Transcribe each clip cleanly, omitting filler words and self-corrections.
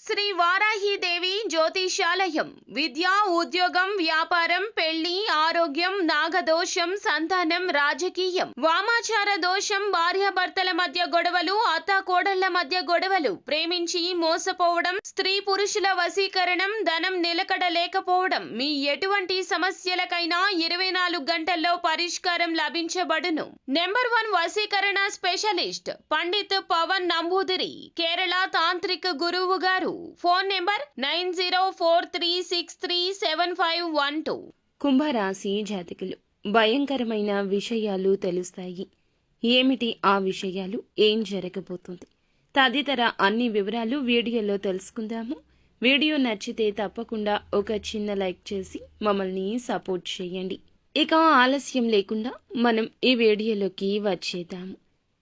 శ్రీ వారాహిదేవి జ్యోతిషాలయం విద్య, ఉద్యోగం, వ్యాపారం, పెళ్లి, ఆరోగ్యం, నాగదోషం, సంతానం, రాజకీయం, వామాచార దోషం, భార్యాభర్తల మధ్య గొడవలు, అత్తాకోడళ్ల మధ్య గొడవలు, ప్రేమించి మోసపోవడం, స్త్రీ పురుషుల వశీకరణం, ధనం నిలకడ లేకపోవడం, మీ ఎటువంటి సమస్యలకైనా 24 గంటల్లో పరిష్కారం లభించబడును. నెంబర్ 1 వశీకరణ స్పెషలిస్ట్ పండిత్ పవన్ నంబూదిరి, కేరళ తాంత్రిక గురువు గారు. Phone number 9043637512. కుంభరాశి జాతకులు భయంకరమైన విషయాలు తెలుస్తాయి. ఏమిటి ఆ విషయాలు, ఏం జరగబోతుంది తదితర అన్ని వివరాలు వీడియోలో తెలుసుకుందాము. వీడియో నచ్చితే తప్పకుండా ఒక చిన్న లైక్ చేసి మమ్మల్ని సపోర్ట్ చేయండి. ఇక ఆలస్యం లేకుండా మనం ఈ వీడియోలోకి వచ్చేద్దాము.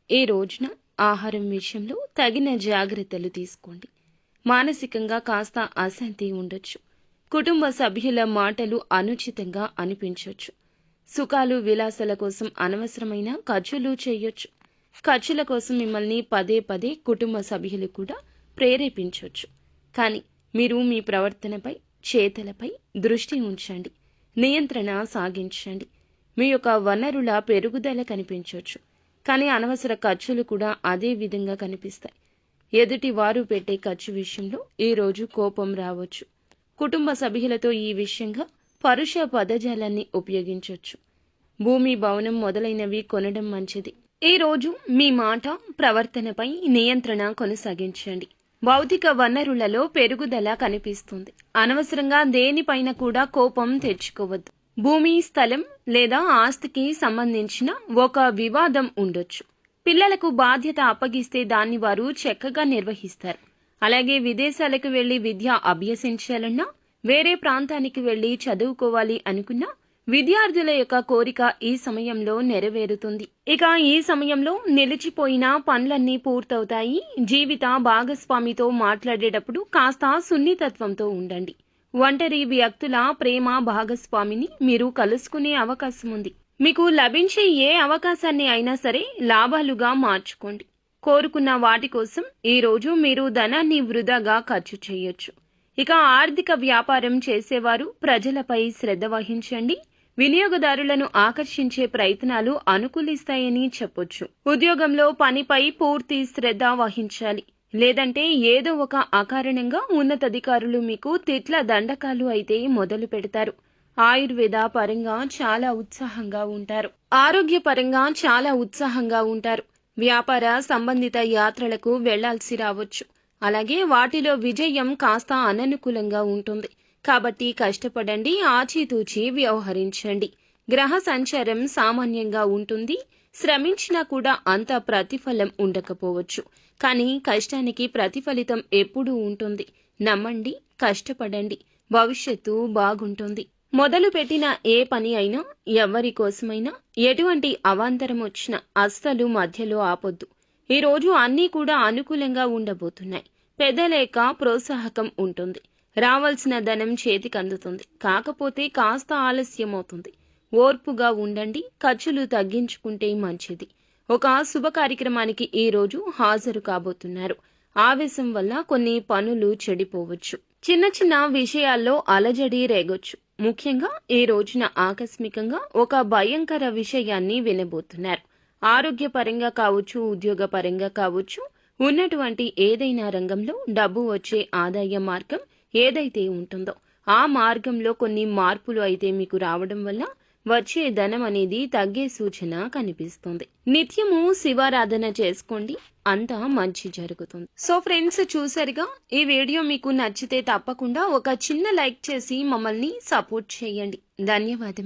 ఈ రోజున ఆహారం విషయంలో తగిన జాగ్రత్తలు తీసుకోండి. మానసికంగా కాస్త అశాంతి ఉండొచ్చు. కుటుంబ సభ్యుల మాటలు అనుచితంగా అనిపించవచ్చు. సుఖాలు విలాసాల కోసం అనవసరమైన ఖర్చులు చేయొచ్చు. ఖర్చుల కోసం మిమ్మల్ని పదే పదే కుటుంబ సభ్యులు కూడా ప్రేరేపించవచ్చు. కానీ మీరు మీ ప్రవర్తనపై, చేతలపై దృష్టి ఉంచండి. నియంత్రణ సాగించండి. మీ యొక్క వనరుల పెరుగుదల కనిపించవచ్చు. కానీ అనవసర ఖర్చులు కూడా అదే విధంగా కనిపిస్తాయి. ఎదుటి వారు పెట్టే ఖర్చు విషయంలో ఈరోజు కోపం రావచ్చు. కుటుంబ సభ్యులతో ఈ విషయంగా పరుష పదజాలాన్ని ఉపయోగించవచ్చు. భూమి, భవనం మొదలైనవి కొనడం మంచిది. ఈ రోజు మీ మాట, ప్రవర్తనపై నియంత్రణ కొనసాగించండి. భౌతిక వనరులలో పెరుగుదల కనిపిస్తుంది. అనవసరంగా దేనిపైన కూడా కోపం తెచ్చుకోవద్దు. భూమి, స్థలం లేదా ఆస్తికి సంబంధించిన ఒక వివాదం ఉండొచ్చు. పిల్లలకు బాధ్యత అప్పగిస్తే దాన్ని వారు చక్కగా నిర్వహిస్తారు. అలాగే విదేశాలకు వెళ్లి విద్య అభ్యసించాలన్నా, వేరే ప్రాంతానికి వెళ్లి చదువుకోవాలి అనుకున్నా విద్యార్థుల యొక్క కోరిక ఈ సమయంలో నెరవేరుతుంది. ఇక ఈ సమయంలో నిలిచిపోయిన పనులన్నీ పూర్తవుతాయి. జీవిత భాగస్వామితో మాట్లాడేటప్పుడు కాస్త సున్నితత్వంతో ఉండండి. ఒంటరి వ్యక్తుల ప్రేమ భాగస్వామిని మీరు కలుసుకునే అవకాశం ఉంది. మీకు లభించే ఏ అవకాశాన్ని అయినా సరే లాభాలుగా మార్చుకోండి. కోరుకున్న వాటి కోసం ఈ రోజు మీరు ధనాన్ని వృధాగా ఖర్చు చేయొచ్చు. ఇక ఆర్థిక వ్యాపారం చేసేవారు ప్రజలపై శ్రద్ధ వహించండి. వినియోగదారులను ఆకర్షించే ప్రయత్నాలు అనుకూలిస్తాయని చెప్పొచ్చు. ఉద్యోగంలో పనిపై పూర్తి శ్రద్ధ వహించాలి. లేదంటే ఏదో ఒక అకారణంగా ఉన్నతాధికారులు మీకు తిట్ల దండకాలు అయితే మొదలు పెడతారు. ఆయుర్వేద పరంగా చాలా ఉత్సాహంగా ఉంటారు. ఆరోగ్యపరంగా చాలా ఉత్సాహంగా ఉంటారు. వ్యాపార సంబంధిత యాత్రలకు వెళ్లాల్సి రావచ్చు. అలాగే వాటిలో విజయం కాస్త అననుకూలంగా ఉంటుంది. కాబట్టి కష్టపడండి, ఆచితూచి వ్యవహరించండి. గ్రహ సంచారం సామాన్యంగా ఉంటుంది. శ్రమించినా కూడా అంత ప్రతిఫలం ఉండకపోవచ్చు. కానీ కష్టానికి ప్రతిఫలితం ఎప్పుడూ ఉంటుంది. నమ్మండి, కష్టపడండి, భవిష్యత్తు బాగుంటుంది. మొదలు పెట్టిన ఏ పని అయినా, ఎవరి కోసమైనా ఎటువంటి అవాంతరం వచ్చినా అస్సలు మధ్యలో ఆపొద్దు. ఈ రోజు అన్నీ కూడా అనుకూలంగా ఉండబోతున్నాయి. పెద్దల యొక్క ప్రోత్సాహకం ఉంటుంది. రావాల్సిన ధనం చేతికి అందుతుంది. కాకపోతే కాస్త ఆలస్యం అవుతుంది. ఓర్పుగా ఉండండి. ఖర్చులు తగ్గించుకుంటే మంచిది. ఒక శుభ కార్యక్రమానికి ఈ రోజు హాజరు కాబోతున్నారు. ఆవేశం వల్ల కొన్ని పనులు చెడిపోవచ్చు. చిన్న చిన్న విషయాల్లో అలజడి రేగొచ్చు. ముఖ్యంగా ఈ రోజున ఆకస్మికంగా ఒక భయంకర విషయాన్ని వినబోతున్నారు. ఆరోగ్యపరంగా కావచ్చు, ఉద్యోగపరంగా కావచ్చు, ఉన్నటువంటి ఏదైనా రంగంలో డబ్బు వచ్చే ఆదాయ మార్గం ఏదైతే ఉంటుందో ఆ మార్గంలో కొన్ని మార్పులు అయితే మీకు రావడం వల్ల వచ్చే ధనం అనేది తగ్గే సూచన కనిపిస్తుంది. నిత్యము శివారాధన చేసుకోండి, అంతా మంచి జరుగుతుంది. సో ఫ్రెండ్స్, చూసారుగా, ఈ వీడియో మీకు నచ్చితే తప్పకుండా ఒక చిన్న లైక్ చేసి మమ్మల్ని సపోర్ట్ చేయండి. ధన్యవాదం.